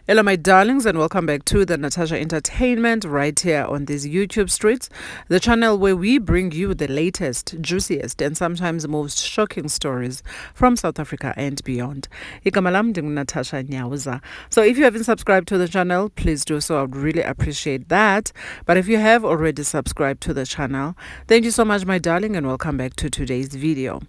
Hello, my darlings, and welcome back to the Natasha Entertainment right here on these YouTube streets, the channel where we bring you the latest, juiciest, and sometimes most shocking stories from South Africa and beyond. Igama lam Natasha Nyauza. So, if you haven't subscribed to the channel, please do so. I would really appreciate that. But if you have already subscribed to the channel, thank you so much, my darling, and welcome back to today's video.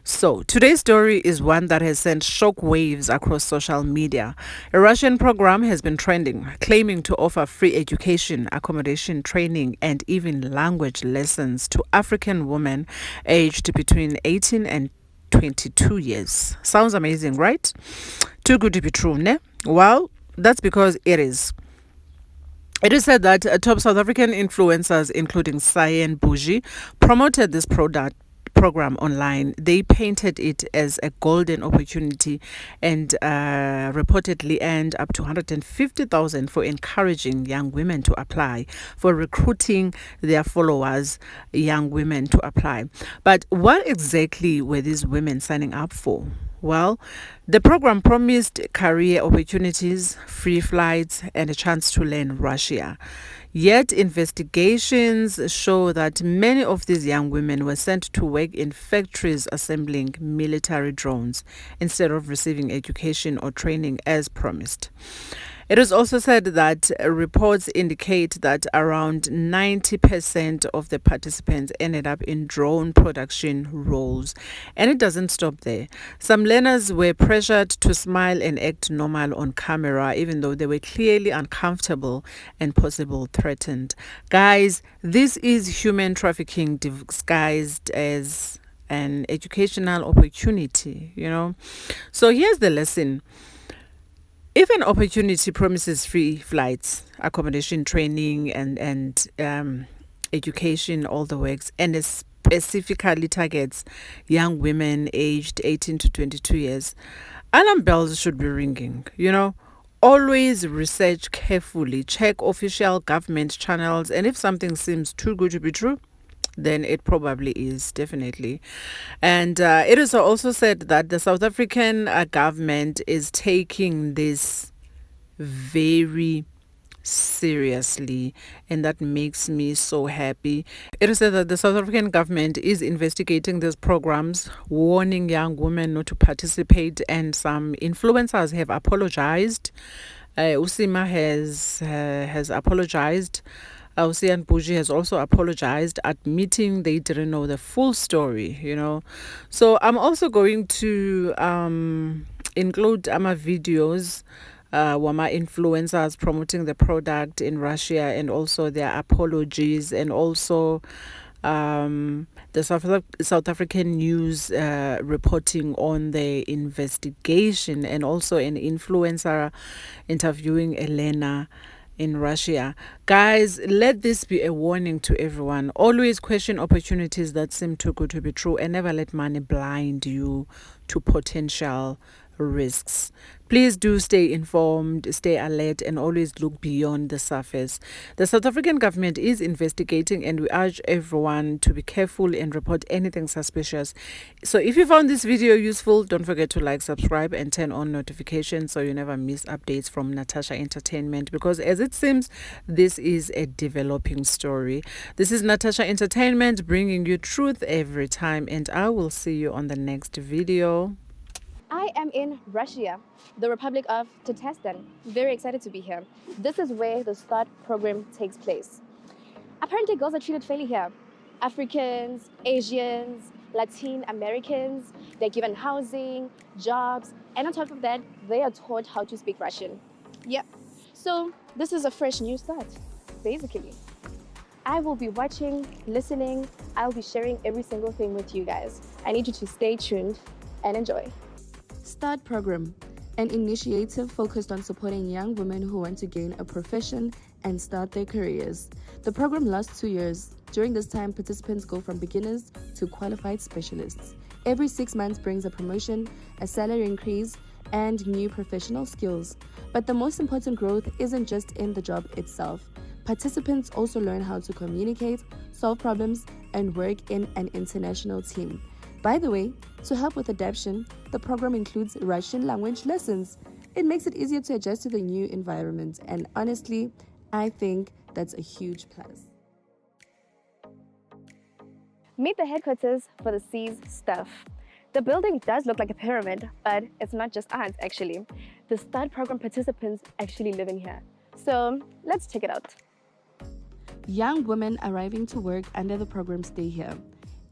So, today's story is one that has sent shock waves across social media. A Russian program has been trending, claiming to offer free education, accommodation, training, and even language lessons to African women aged between 18 and 22 years. Sounds amazing, right? Too good to be true, ne? Well, that's because it is. It is said that top South African influencers, including Cyan Boujee, promoted this program online. They painted it as a golden opportunity and reportedly earned up to 150,000 for encouraging young women to apply, for recruiting their followers, young women to apply. But what exactly were these women signing up for? Well, the program promised career opportunities, free flights, and a chance to learn Russia. Yet, investigations show that many of these young women were sent to work in factories assembling military drones instead of receiving education or training as promised. It is also said that reports indicate that around 90% of the participants ended up in drone production roles. And it doesn't stop there. Some learners were pressured to smile and act normal on camera, even though they were clearly uncomfortable and possibly threatened. Guys, this is human trafficking disguised as an educational opportunity, So here's the lesson. If an opportunity promises free flights, accommodation, training, and education, all the works, and it specifically targets young women aged 18 to 22 years, alarm bells should be ringing, Always research carefully, check official government channels, and if something seems too good to be true, then it probably is, definitely. And it is also said that the South African government is taking this very seriously, and that makes me so happy. It is said that the South African government is investigating these programs, warning young women not to participate, and some influencers have apologized. Usima has apologized. Cyan Boujee has also apologized, admitting they didn't know the full story, So I'm also going to include my videos my influencers promoting the product in Russia, and also their apologies, and also the South African news reporting on the investigation, and also an influencer interviewing Elena in Russia. Guys, let this be a warning to everyone. Always question opportunities that seem too good to be true, and never let money blind you to potential risks. Please do stay informed, stay alert, and always look beyond the surface. The South African government is investigating, and we urge everyone to be careful and report anything suspicious. So if you found this video useful, don't forget to like, subscribe, and turn on notifications so you never miss updates from Natasha Entertainment, because as it seems, this is a developing story. This is Natasha Entertainment, bringing you truth every time, and I will see you on the next video. I am in Russia, the Republic of Tatarstan. Very excited to be here. This is where the START program takes place. Apparently, girls are treated fairly here. Africans, Asians, Latin Americans, they're given housing, jobs, and on top of that, they are taught how to speak Russian. Yep. So this is a fresh new start, basically. I will be watching, listening, I'll be sharing every single thing with you guys. I need you to stay tuned and enjoy. START program, an initiative focused on supporting young women who want to gain a profession and start their careers. The program lasts 2 years. During this time, participants go from beginners to qualified specialists. Every 6 months brings a promotion, a salary increase, and new professional skills. But the most important growth isn't just in the job itself. Participants also learn how to communicate, solve problems, and work in an international team. By the way, to help with adaptation, the program includes Russian language lessons. It makes it easier to adjust to the new environment, and honestly, I think that's a huge plus. Meet the headquarters for the C's staff. The building does look like a pyramid, but it's not just us actually. The START program participants actually live in here. So let's check it out. Young women arriving to work under the program stay here.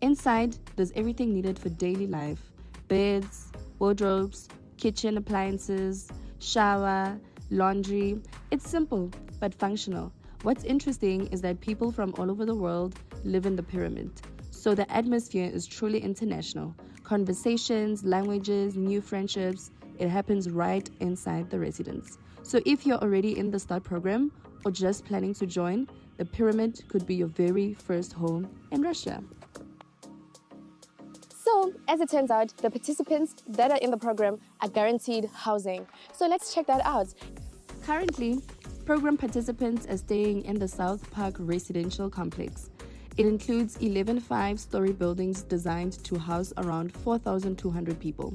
Inside, there's everything needed for daily life: beds, wardrobes, kitchen appliances, shower, laundry. It's simple but functional. What's interesting is that people from all over the world live in the pyramid. So the atmosphere is truly international. Conversations, languages, new friendships, it happens right inside the residence. So if you're already in the START program or just planning to join, the pyramid could be your very first home in Russia. So, as it turns out, the participants that are in the program are guaranteed housing. So let's check that out. Currently, program participants are staying in the South Park residential complex. It includes 11 five-story buildings designed to house around 4,200 people.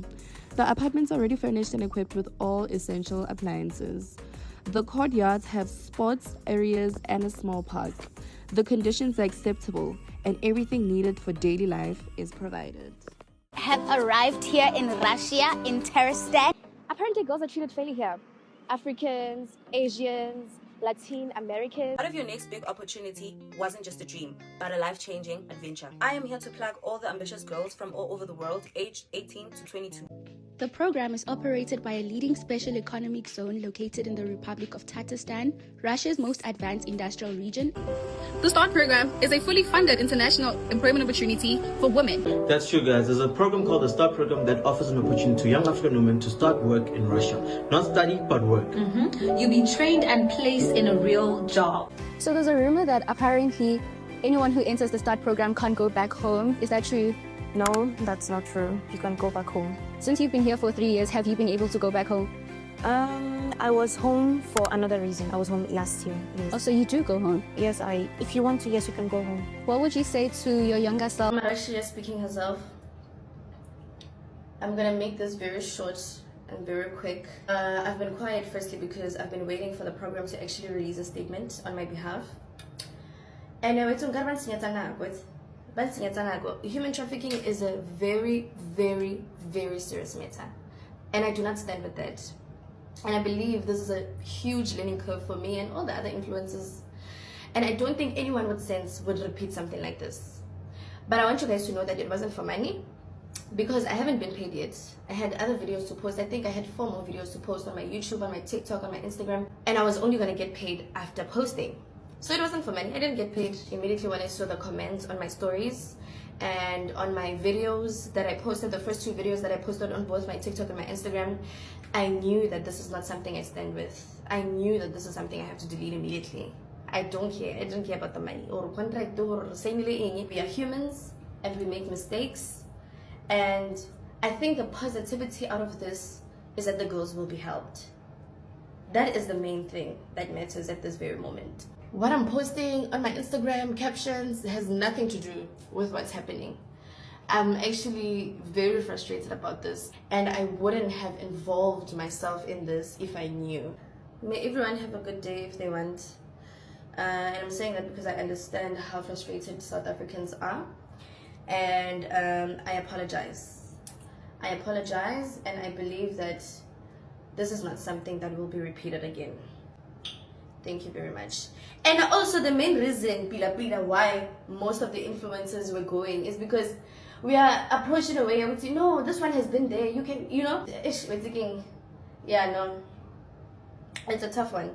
The apartments are already furnished and equipped with all essential appliances. The courtyards have sports areas and a small park. The conditions are acceptable, and everything needed for daily life is provided. Have arrived here in Russia, in Terestan. Apparently, girls are treated fairly here. Africans, Asians, Latin Americans. Part of your next big opportunity wasn't just a dream, but a life-changing adventure. I am here to plug all the ambitious girls from all over the world, aged 18 to 22. The program is operated by a leading special economic zone located in the Republic of Tatarstan, Russia's most advanced industrial region. The START program is a fully funded international employment opportunity for women. That's true, guys. There's a program called the START program that offers an opportunity to young African women to start work in Russia. Not study, but work. You'll be trained and placed in a real job. So there's a rumor that apparently anyone who enters the START program can't go back home. Is that true? No, that's not true. You can go back home. Since you've been here for 3 years, have you been able to go back home? I was home for another reason. I was home last year. Yes. Oh, so you do go home? Yes, if you want to, yes, you can go home. What would you say to your younger self? Natasha speaking herself. I'm gonna make this very short and very quick. I've been quiet firstly because I've been waiting for the program to actually release a statement on my behalf. And human trafficking is a very, very, very serious matter. And I do not stand with that. And I believe this is a huge learning curve for me and all the other influencers. And I don't think anyone with sense would repeat something like this. But I want you guys to know that it wasn't for money, because I haven't been paid yet. I had other videos to post. I think I had 4 more videos to post on my YouTube, on my TikTok, on my Instagram. And I was only gonna get paid after posting. So it wasn't for money. I didn't get paid immediately when I saw the comments on my stories and on my videos that I posted, the first 2 videos that I posted on both my TikTok and my Instagram. I knew that this is not something I stand with. I knew that this is something I have to delete immediately. I don't care. I don't care about the money. We are humans and we make mistakes. And I think the positivity out of this is that the girls will be helped. That is the main thing that matters at this very moment. What I'm posting on my Instagram captions has nothing to do with what's happening. I'm actually very frustrated about this, and I wouldn't have involved myself in this if I knew. May everyone have a good day if they want. And I'm saying that because I understand how frustrated South Africans are. And I apologize. I apologize, and I believe that this is not something that will be repeated again. Thank you very much. And also the main reason, why most of the influencers were going is because we are approaching a way and we say, no, this one has been there. You can, we're thinking, yeah, no, it's a tough one.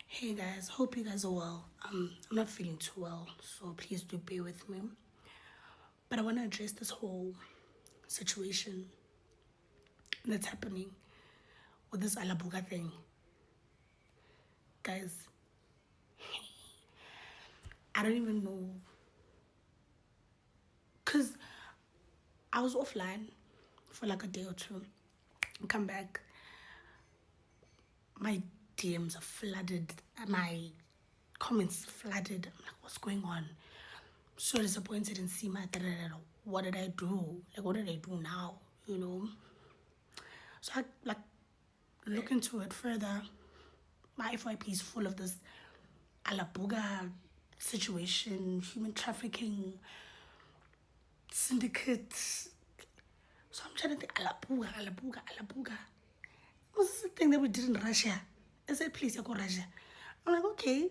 Hey guys, hope you guys are well. I'm not feeling too well, so please do bear with me. But I want to address this whole situation that's happening with this Alabuga thing. Guys, I don't even know. Because I was offline for like a day or 2. Come back. My DMs are flooded. My comments flooded. I'm like, what's going on? So disappointed in Sima. What did I do? Like, what did I do now? So I look into it further, my FYP is full of this alabuga situation, human trafficking, syndicates. So I'm trying to think, alabuga. What's this thing that we did in Russia? I said, please, I go Russia. I'm like, okay.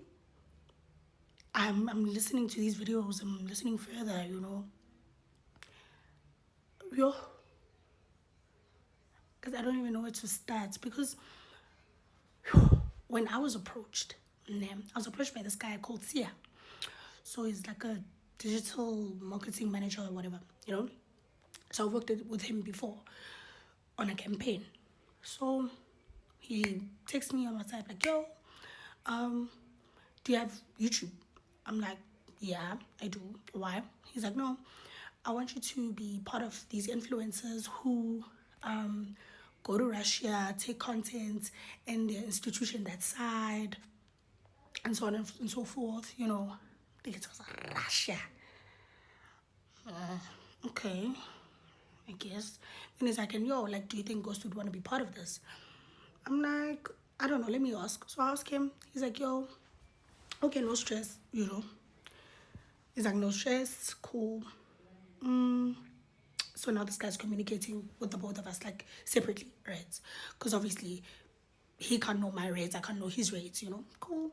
I'm listening to these videos. I'm listening further, Yo. Because I don't even know where to start. Because when I was approached by this guy called Cyan. So he's like a digital marketing manager or whatever, So I worked with him before on a campaign. So he texts me on WhatsApp like, yo, do you have YouTube? I'm like, yeah, I do. Why? He's like, no, I want you to be part of these influencers who go to Russia, take content in the institution that side, and so on and so forth, I think it was Russia. Okay, I guess. Then he's like, and yo, like, do you think Ghost would want to be part of this? I'm like, I don't know, let me ask. So I ask him, he's like, yo, okay, no stress, He's like, no stress, cool. So now this guy's communicating with the both of us, like, separately, right? Because obviously, he can't know my rates, I can't know his rates, Cool.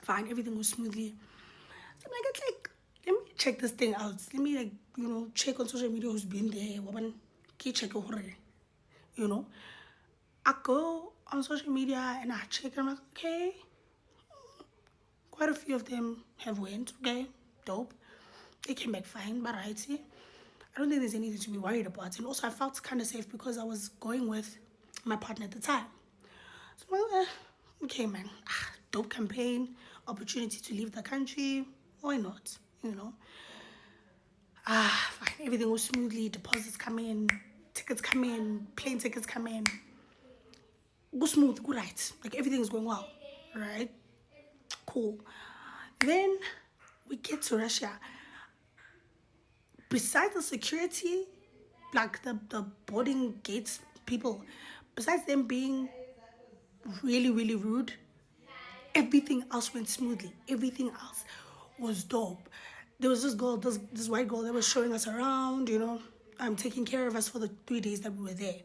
Fine, everything goes smoothly. So I'm like, it's like, let me check this thing out. Let me, like, check on social media who's been there. Check I go on social media and I check. I'm like, okay, quite a few of them have went. Okay, dope. They came back fine, but right, see, I don't think there's anything to be worried about. And also, I felt kind of safe because I was going with my partner at the time. So I'm like, okay, man, dope campaign, opportunity to leave the country. Why not? Fine. Everything was smoothly. Deposits come in, tickets come in, plane tickets come in. Go smooth, go right. Like, everything's going well, right? Cool. Then we get to Russia. Besides the security, like the boarding gates people, besides them being really, really rude, everything else went smoothly. Everything else was dope. There was this girl, this white girl that was showing us around, taking care of us for the 3 days that we were there.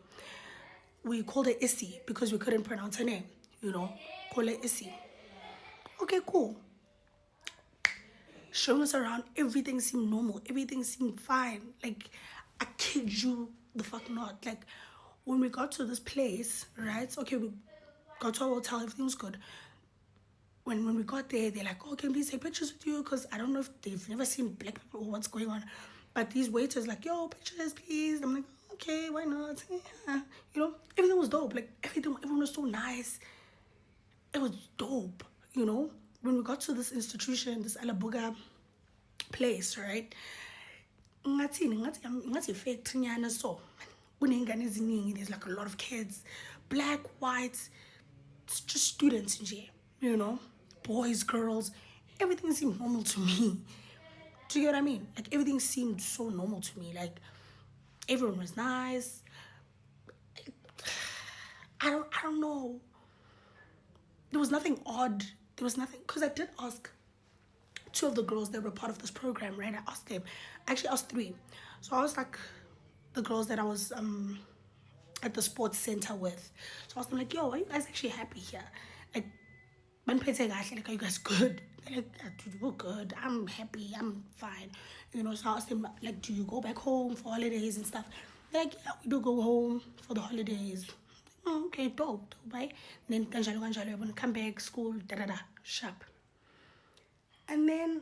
We called her Issy because we couldn't pronounce her name, Call her Issy. Okay, cool. Showing us around, everything seemed normal. Everything seemed fine. Like, I kid you the fuck not. Like, when we got to this place, right? Okay, we got to our hotel, everything was good. When we got there, they're like, oh, can we please take pictures with you? Because I don't know if they've never seen black people or what's going on. But these waiters like, yo, pictures, please. I'm like, okay, why not? Yeah. Everything was dope. Like, everyone was so nice. It was dope, When we got to this institution, this Alabuga place, right? Ngathi factory so. There's like a lot of kids, black, white, just students in here, boys, girls. Everything seemed normal to me. Do you get what I mean? Like, everything seemed so normal to me. Like, everyone was nice. I don't know. There was nothing odd. There was nothing, because I did ask 2 of the girls that were part of this program, right? I asked them. I actually asked 3. So I was like, the girls that I was at the sports center with. So I was like, yo, are you guys actually happy here? Like, are you guys good? They're like, dude, we're good. I'm happy. I'm fine. So I asked them, like, do you go back home for holidays and stuff? They're like, yeah, we do go home for the holidays. Oh, okay, dope, right? And then I want to come back, school, sharp. And then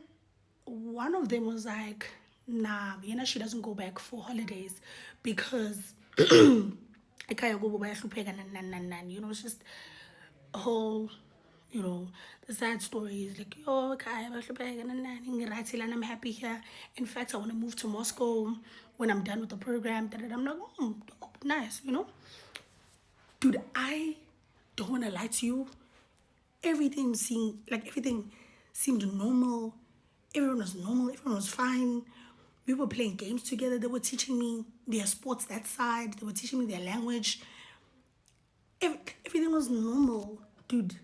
one of them was like, nah, she doesn't go back for holidays because I can't go back. It's just a whole, the sad story is like, yo, I'm happy here. In fact, I want to move to Moscow when I'm done with the program. I'm like, nice, Dude, I don't want to lie to you. Everything seemed normal. Everyone was normal. Everyone was fine. We were playing games together. They were teaching me their sports that side. They were teaching me their language. everything was normal, dude.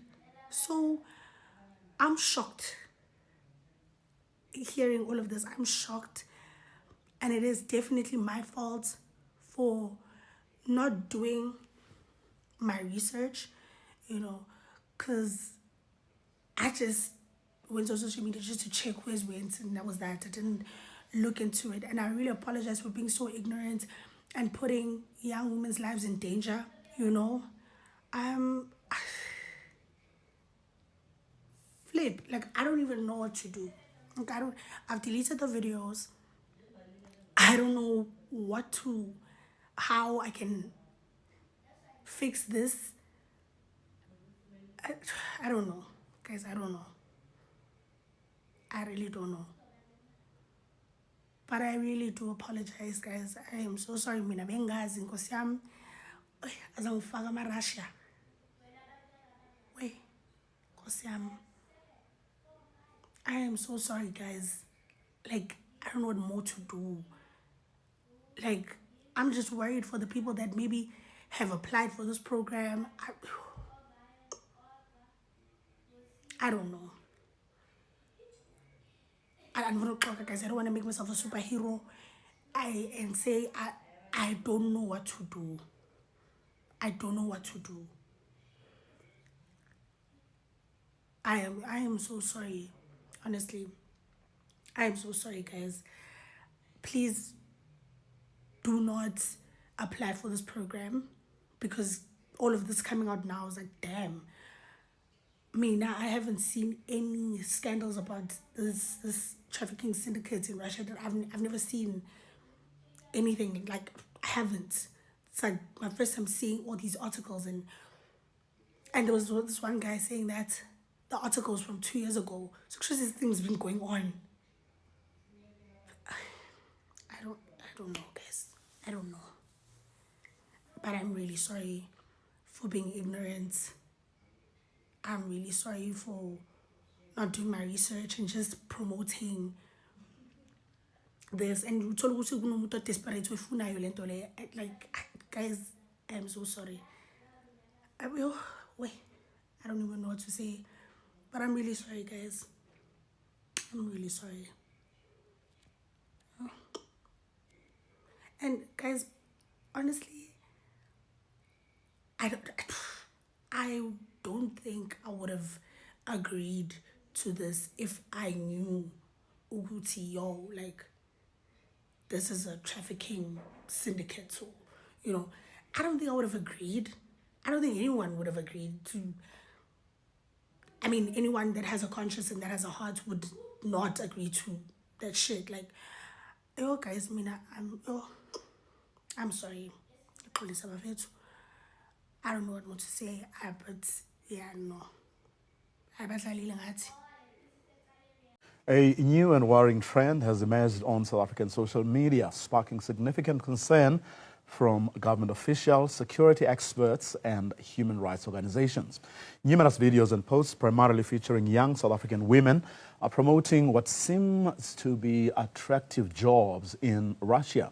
So I'm shocked hearing all of this. I'm shocked, and it is definitely my fault for not doing my research, because I just went on social media just to check where's went, and that was that. I didn't look into it, and I really apologize for being so ignorant and putting young women's lives in danger. Flip, like, I don't even know what to do. Like, I've deleted the videos. I don't know how I can fix this. I don't know, guys. I don't know. I really don't know. But I really do apologize, guys. I am so sorry. Mina bengazi nkosi yami. Azangifaka ama-Russia. Wait, nkosi yami. I am so sorry, guys. Like, I don't know what more to do. Like, I'm just worried for the people that maybe have applied for this program. I don't know. I'm gonna talk, guys. I don't want to make myself a superhero. And say I don't know what to do. I don't know what to do. I am so sorry. Honestly, I am so sorry, guys. Please do not apply for this program, because all of this coming out now is like, damn. Now I haven't seen any scandals about this trafficking syndicate in Russia. That I've never seen anything, like, I haven't. It's like my first time seeing all these articles, and there was this one guy saying that the article was from 2 years ago. So actually this thing's been going on. I don't know, guys. I don't know. But I'm really sorry for being ignorant. I'm really sorry for not doing my research and just promoting this. And desperate, like, guys, I'm so sorry. I don't even know what to say. But I'm really sorry, guys. I'm really sorry. And guys, honestly, I don't think I would have agreed to this if I knew Uguti, like, this is a trafficking syndicate. So, I don't think I would have agreed. I don't think anyone would have agreed to. I mean, anyone that has a conscience and that has a heart would not agree to that shit. Like, guys, I'm sorry. I don't know what more to say. But yeah, no. A new and worrying trend has emerged on South African social media, sparking significant concern from government officials, security experts, and human rights organizations. Numerous videos and posts, primarily featuring young South African women, are promoting what seems to be attractive jobs in Russia.